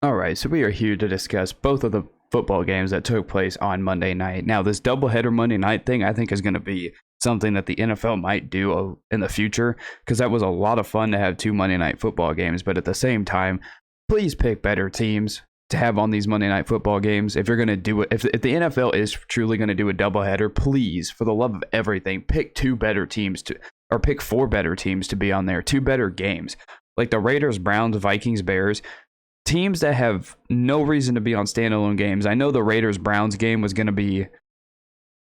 All right, so we are here to discuss both of the football games that took place on Monday night. Now, this doubleheader Monday night thing, I think, is going to be something that the NFL might do in the future because that was a lot of fun to have two Monday night football games. But at the same time, please pick better teams to have on these Monday night football games. If you're going to do it, if the NFL is truly going to do a doubleheader, please, for the love of everything, pick two better teams or pick four better teams to be on there, two better games. Like the Raiders, Browns, Vikings, Bears, teams that have no reason to be on standalone games. I know the Raiders-Browns game was going to be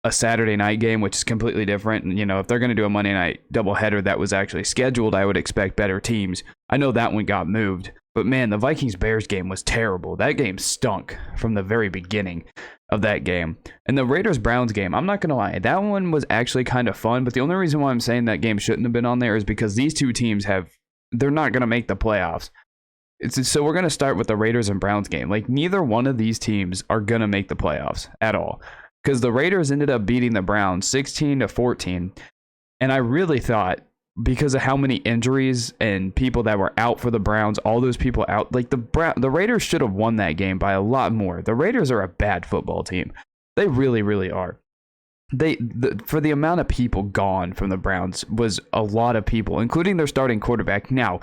a Saturday night game, which is completely different. And, if they're going to do a Monday night doubleheader that was actually scheduled, I would expect better teams. I know that one got moved. But, man, the Vikings-Bears game was terrible. That game stunk from the very beginning of that game. And the Raiders-Browns game, I'm not going to lie, that one was actually kind of fun. But the only reason why I'm saying that game shouldn't have been on there is because these two teams they're not going to make the playoffs. So we're going to start with the Raiders and Browns game. Like, neither one of these teams are going to make the playoffs at all. Because the Raiders ended up beating the Browns 16-14. And I really thought, because of how many injuries and people that were out for the Browns, all those people out, like the Raiders should have won that game by a lot more. The Raiders are a bad football team. They really, really are. For the amount of people gone from the Browns was a lot of people, including their starting quarterback. Now,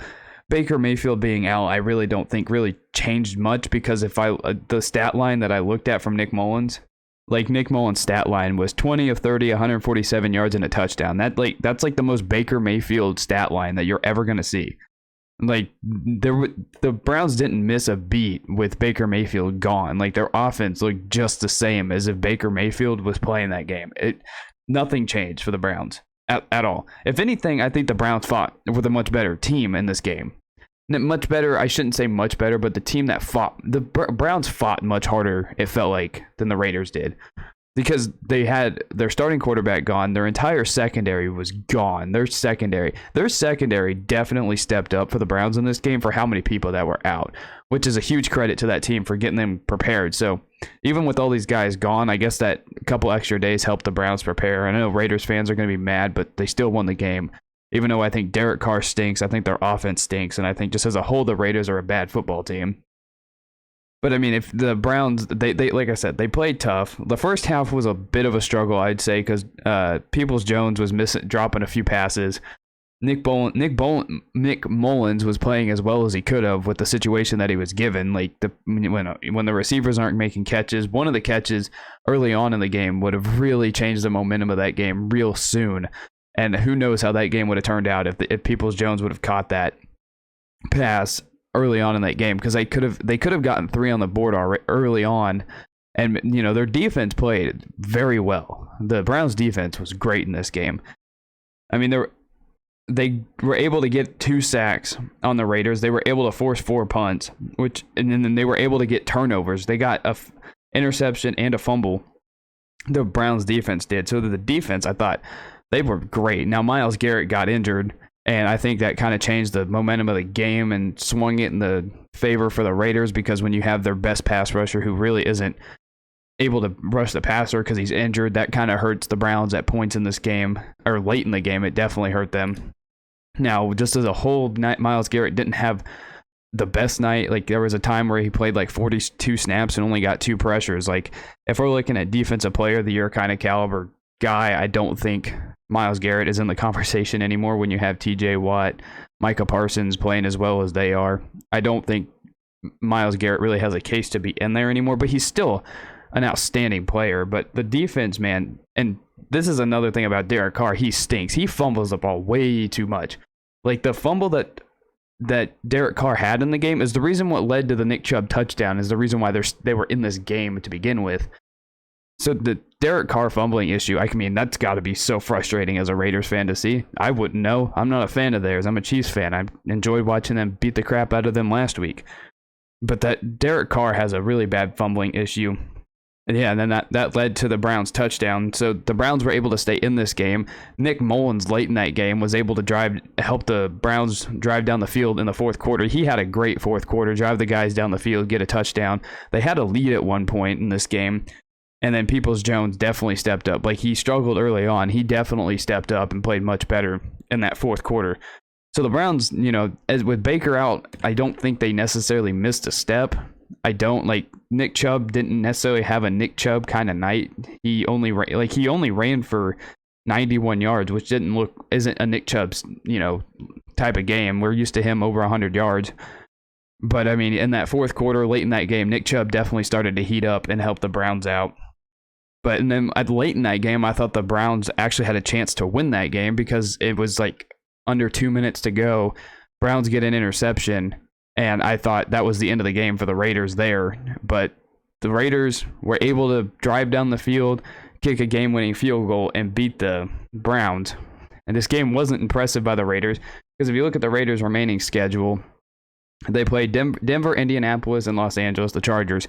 Baker Mayfield being out, I really don't think really changed much because the stat line that I looked at from Nick Mullins, like Nick Mullins' stat line was 20 of 30, 147 yards and a touchdown. That's like the most Baker Mayfield stat line that you're ever going to see. Like the Browns didn't miss a beat with Baker Mayfield gone. Like their offense looked just the same as if Baker Mayfield was playing that game. Nothing changed for the Browns. At all. If anything, I think the Browns fought with a much better team in this game. Much better, I shouldn't say much better, but the team that fought, the Browns fought much harder, it felt like, than the Raiders did. Because they had their starting quarterback gone, their entire secondary was gone. Their secondary definitely stepped up for the Browns in this game for how many people that were out, which is a huge credit to that team for getting them prepared. So even with all these guys gone, I guess that couple extra days helped the Browns prepare. I know Raiders fans are going to be mad, but they still won the game. Even though I think Derek Carr stinks, I think their offense stinks, and I think just as a whole, the Raiders are a bad football team. But I mean, if the Browns, they like I said, they played tough. The first half was a bit of a struggle, I'd say, because Peoples-Jones was dropping a few passes. Nick Mullins was playing as well as he could have with the situation that he was given. Like when the receivers aren't making catches, one of the catches early on in the game would have really changed the momentum of that game real soon. And who knows how that game would have turned out if Peoples-Jones would have caught that pass early on in that game, because they could have gotten 3 on the board early on. And their defense played very well. The Browns defense was great in this game. I mean, they were able to get 2 sacks on the Raiders. They were able to force 4 punts, and then they were able to get turnovers. They got a interception and a fumble. The Browns defense did. So the defense, I thought, they were great. Now, Myles Garrett got injured, and I think that kind of changed the momentum of the game and swung it in the favor for the Raiders, because when you have their best pass rusher who really isn't able to rush the passer because he's injured, that kind of hurts the Browns at points in this game, or late in the game. It definitely hurt them. Now, just as a whole, Myles Garrett didn't have the best night. Like, there was a time where he played like 42 snaps and only got 2 pressures. Like, if we're looking at defensive player of the year kind of caliber guy, I don't think Myles Garrett is in the conversation anymore when you have TJ Watt, Micah Parsons playing as well as they are. I don't think Myles Garrett really has a case to be in there anymore, but he's still an outstanding player. But the defense, man, and this is another thing about Derek Carr, he stinks. He fumbles the ball way too much. Like, the fumble that Derek Carr had in the game is the reason what led to the Nick Chubb touchdown, is the reason why they were in this game to begin with. So the Derek Carr fumbling issue, I mean, that's got to be so frustrating as a Raiders fan to see. I wouldn't know. I'm not a fan of theirs. I'm a Chiefs fan. I enjoyed watching them beat the crap out of them last week. But that Derek Carr has a really bad fumbling issue. Yeah, and then that led to the Browns touchdown. So the Browns were able to stay in this game. Nick Mullins late in that game was able to help the Browns drive down the field in the fourth quarter. He had a great fourth quarter, drive the guys down the field, get a touchdown. They had a lead at one point in this game. And then Peoples-Jones definitely stepped up. Like, he struggled early on. He definitely stepped up and played much better in that fourth quarter. So the Browns, as with Baker out, I don't think they necessarily missed a step. I don't like Nick Chubb didn't necessarily have a Nick Chubb kind of night. He only ran for 91 yards, which isn't a Nick Chubb's, type of game. We're used to him over 100 yards. But I mean, in that fourth quarter, late in that game, Nick Chubb definitely started to heat up and help the Browns out. But and then late in that game, I thought the Browns actually had a chance to win that game because it was like under 2 minutes to go. Browns get an interception, and I thought that was the end of the game for the Raiders there. But the Raiders were able to drive down the field, kick a game-winning field goal, and beat the Browns. And this game wasn't impressive by the Raiders because if you look at the Raiders' remaining schedule, they played Denver, Indianapolis, and Los Angeles, the Chargers.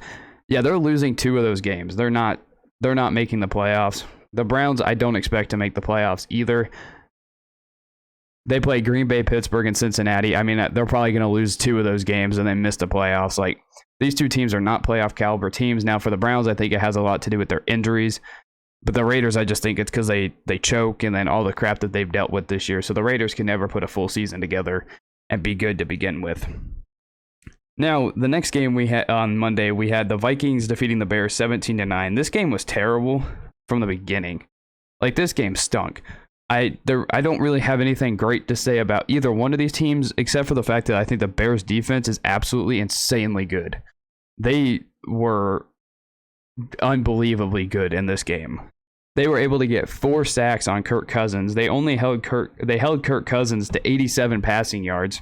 Yeah, they're losing 2 of those games. They're not making the playoffs. The Browns, I don't expect to make the playoffs either. They play Green Bay, Pittsburgh, and Cincinnati. I mean, they're probably going to lose 2 of those games and then miss the playoffs. Like, these 2 teams are not playoff caliber teams. Now, for the Browns, I think it has a lot to do with their injuries. But the Raiders, I just think it's because they choke and then all the crap that they've dealt with this year. So the Raiders can never put a full season together and be good to begin with. Now, the next game we had on Monday, we had the Vikings defeating the Bears 17-9. This game was terrible from the beginning. Like, this game stunk. I don't really have anything great to say about either one of these teams, except for the fact that I think the Bears defense is absolutely insanely good. They were unbelievably good in this game. They were able to get 4 sacks on Kirk Cousins. They held Kirk Cousins to 87 passing yards,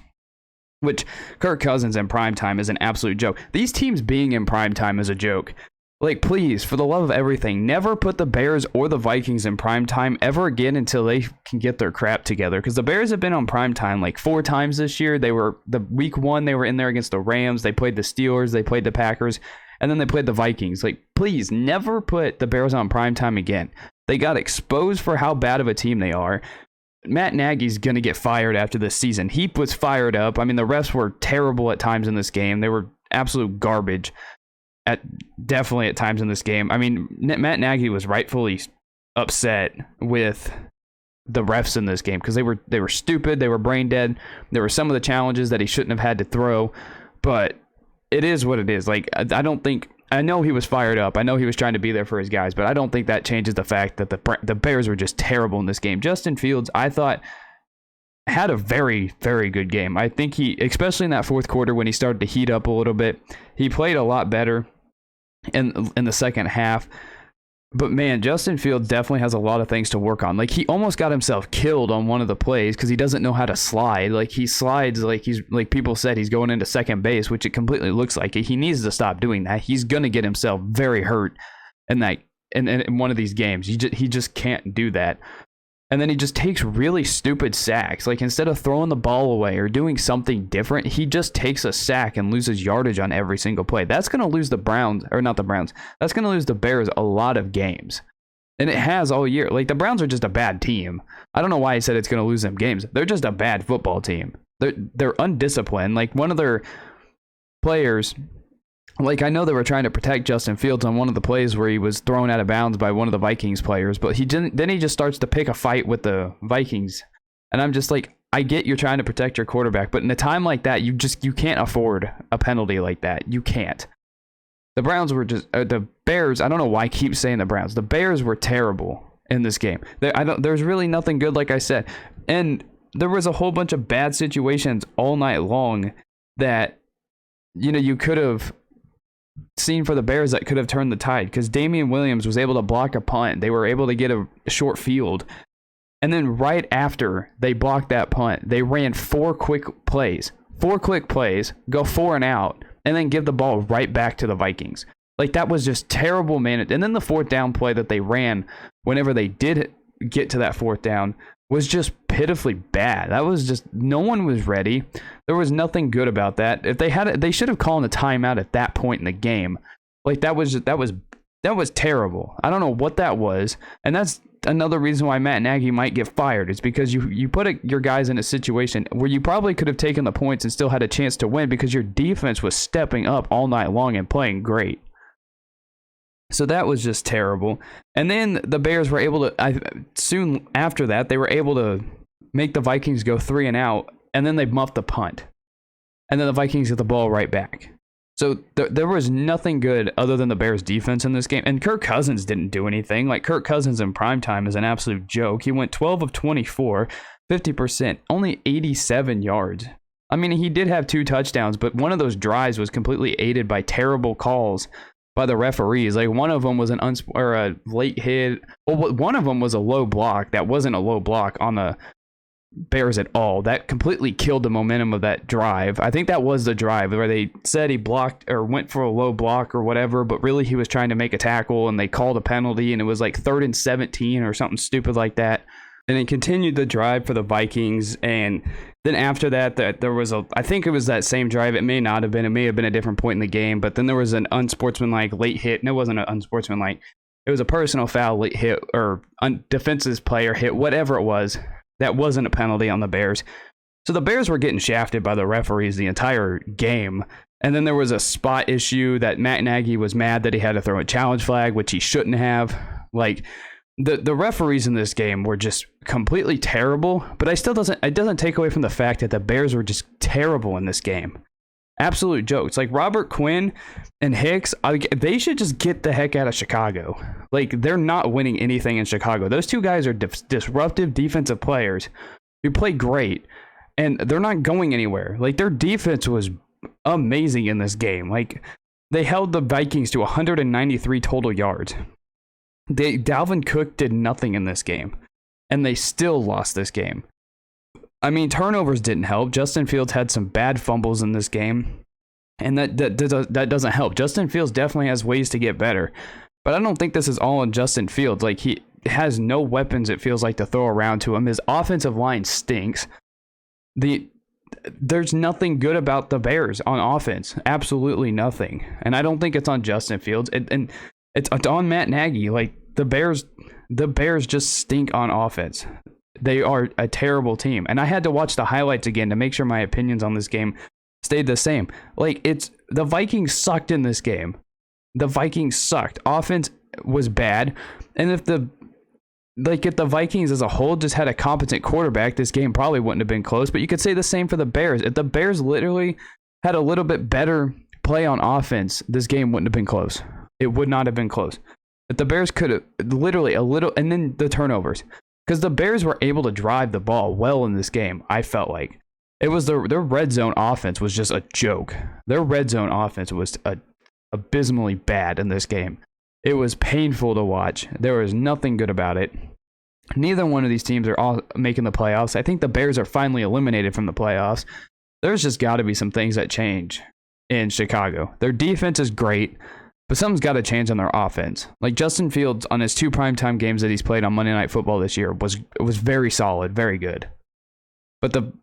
which Kirk Cousins in primetime is an absolute joke. These teams being in primetime is a joke. Like, please, for the love of everything, never put the Bears or the Vikings in primetime ever again until they can get their crap together. Because the Bears have been on primetime like 4 times this year. Week 1, they were in there against the Rams. They played the Steelers. They played the Packers. And then they played the Vikings. Like, please, never put the Bears on primetime again. They got exposed for how bad of a team they are. Matt Nagy's going to get fired after this season. He was fired up. I mean, the refs were terrible at times in this game. They were absolute garbage. Definitely at times in this game. I mean, Matt Nagy was rightfully upset with the refs in this game because they were stupid, they were brain dead. There were some of the challenges that he shouldn't have had to throw, but it is what it is. Like, I know he was fired up. I know he was trying to be there for his guys, but I don't think that changes the fact that the Bears were just terrible in this game. Justin Fields, I thought, had a very, very good game. I think he, especially in that fourth quarter when he started to heat up a little bit, he played a lot better in the second half. But man, Justin Fields definitely has a lot of things to work on. Like, he almost got himself killed on one of the plays because he doesn't know how to slide. Like, he slides like people said he's going into second base, which it completely looks like. He needs to stop doing that. He's gonna get himself very hurt in one of these games. He just can't do that. And then he just takes really stupid sacks. Like, instead of throwing the ball away or doing something different, he just takes a sack and loses yardage on every single play. That's going to lose the Browns, or not the Browns. That's going to lose the Bears a lot of games. And it has all year. Like, the Browns are just a bad team. I don't know why he said it's going to lose them games. They're just a bad football team. They're undisciplined. Like, one of their players... Like, I know they were trying to protect Justin Fields on one of the plays where he was thrown out of bounds by one of the Vikings players, but then he just starts to pick a fight with the Vikings. And I'm just like, I get you're trying to protect your quarterback, but in a time like that, you can't afford a penalty like that. You can't. The Browns were the Bears, I don't know why I keep saying the Browns. The Bears were terrible in this game. There's really nothing good, like I said. And there was a whole bunch of bad situations all night long that, you could have seen for the Bears that could have turned the tide, because Damian Williams was able to block a punt. They were able to get a short field. And then right after they blocked that punt, they ran 4 quick plays, go 4 and out, and then give the ball right back to the Vikings. Like, that was just terrible management. And then the 4th down play that they ran whenever they did get to that 4th down was just pitifully bad. That was just, no one was ready. There was nothing good about that. If they had it, they should have called a timeout at that point in the game. Like, that was terrible. I don't know what that was. And that's another reason why Matt Nagy might get fired. It's because you put your guys in a situation where you probably could have taken the points and still had a chance to win because your defense was stepping up all night long and playing great. So that was just terrible. And then the Bears were able to, soon after that, they were able to make the Vikings go 3 and out. and then they muffed the punt. And then the Vikings get the ball right back. So there was nothing good other than the Bears defense in this game. And Kirk Cousins didn't do anything. Like, Kirk Cousins in primetime is an absolute joke. He went 12 of 24, 50%, only 87 yards. I mean, he did have 2 touchdowns, but one of those drives was completely aided by terrible calls by the referees. Like, one of them was a late hit. Well, one of them was a low block that wasn't a low block on the Bears at all. That completely killed the momentum of that drive. I think that was the drive where they said he blocked or went for a low block or whatever, but really he was trying to make a tackle and they called a penalty, and it was like 3rd and 17 or something stupid like that. And it continued the drive for the Vikings. And then after that, there was I think it was that same drive. It may not have been. It may have been a different point in the game. But then there was an unsportsmanlike late hit. No, it wasn't an unsportsmanlike. It was a personal foul late hit or defensive player hit, whatever it was. That wasn't a penalty on the Bears. So the Bears were getting shafted by the referees the entire game. And then there was a spot issue that Matt Nagy was mad that he had to throw a challenge flag, which he shouldn't have. Like, the referees in this game were just completely terrible. But it doesn't take away from the fact that the Bears were just terrible in this game. Absolute jokes. Like, Robert Quinn and Hicks, they should just get the heck out of Chicago. Like, they're not winning anything in Chicago. Those 2 guys are disruptive defensive players who play great, and they're not going anywhere. Like, their defense was amazing in this game. Like, they held the Vikings to 193 total yards. Dalvin Cook did nothing in this game, and they still lost this game. I mean, turnovers didn't help. Justin Fields had some bad fumbles in this game, and that doesn't help. Justin Fields definitely has ways to get better, but I don't think this is all on Justin Fields. Like, he has no weapons, it feels like, to throw around to him. His offensive line stinks. There's nothing good about the Bears on offense. Absolutely nothing. And I don't think it's on Justin Fields. And it's on Matt Nagy. Like, the Bears just stink on offense. They are a terrible team. And I had to watch the highlights again to make sure my opinions on this game stayed the same. Like, the Vikings sucked in this game. The Vikings sucked. Offense was bad. And if the Vikings as a whole just had a competent quarterback, this game probably wouldn't have been close. But you could say the same for the Bears. If the Bears literally had a little bit better play on offense, this game wouldn't have been close. It would not have been close. If the Bears could have literally a little, and then the turnovers. Because the Bears were able to drive the ball well in this game, I felt like. It was their red zone offense was just a joke. Their red zone offense was abysmally bad in this game. It was painful to watch. There was nothing good about it. Neither one of these teams are all making the playoffs. I think the Bears are finally eliminated from the playoffs. There's just got to be some things that change in Chicago. Their defense is great, but something's got to change on their offense. Like, Justin Fields on his 2 primetime games that he's played on Monday Night Football this year was very solid, very good. But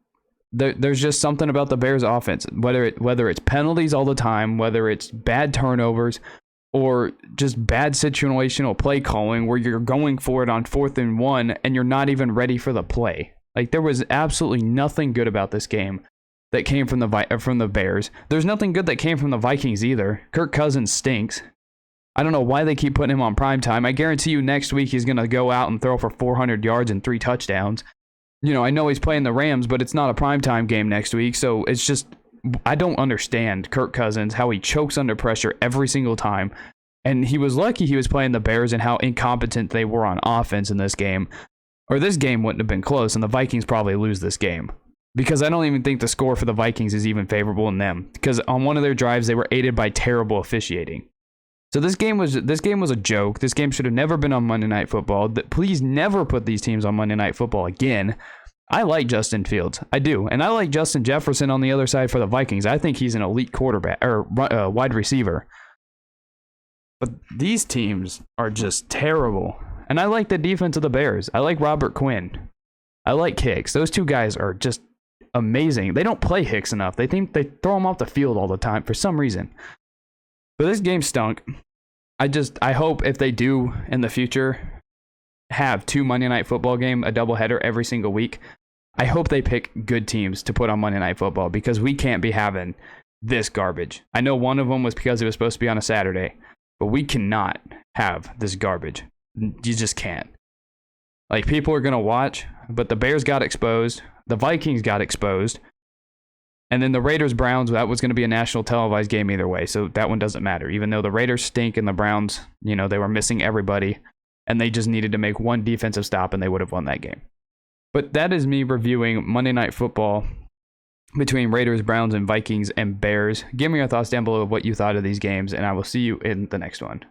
there's just something about the Bears offense, whether it's penalties all the time, whether it's bad turnovers, or just bad situational play calling where you're going for it on 4th and 1 and you're not even ready for the play. Like, there was absolutely nothing good about this game that came from the Bears. There's nothing good that came from the Vikings either. Kirk Cousins stinks. I don't know why they keep putting him on primetime. I guarantee you next week he's going to go out and throw for 400 yards and 3 touchdowns. You know, I know he's playing the Rams, but it's not a primetime game next week, so it's just, I don't understand Kirk Cousins, how he chokes under pressure every single time. And he was lucky he was playing the Bears and how incompetent they were on offense in this game. Or this game wouldn't have been close, and the Vikings probably lose this game. Because I don't even think the score for the Vikings is even favorable in them. Because on one of their drives, they were aided by terrible officiating. So this game was a joke. This game should have never been on Monday Night Football. Please never put these teams on Monday Night Football again. I like Justin Fields. I do. And I like Justin Jefferson on the other side for the Vikings. I think he's an elite quarterback or wide receiver. But these teams are just terrible. And I like the defense of the Bears. I like Robert Quinn. I like Hicks. Those 2 guys are just amazing. They don't play Hicks enough. They think they throw him off the field all the time for some reason. But this game stunk. I hope if they do in the future have 2 Monday Night Football game, a doubleheader every single week, I hope they pick good teams to put on Monday Night Football, because we can't be having this garbage. I know one of them was because it was supposed to be on a Saturday, but we cannot have this garbage. You just can't. Like, people are going to watch, but the Bears got exposed. The Vikings got exposed. And then the Raiders-Browns, that was going to be a national televised game either way. So that one doesn't matter. Even though the Raiders stink and the Browns, you know, they were missing everybody. And they just needed to make one defensive stop and they would have won that game. But that is me reviewing Monday Night Football between Raiders, Browns, and Vikings and Bears. Give me your thoughts down below of what you thought of these games. And I will see you in the next one.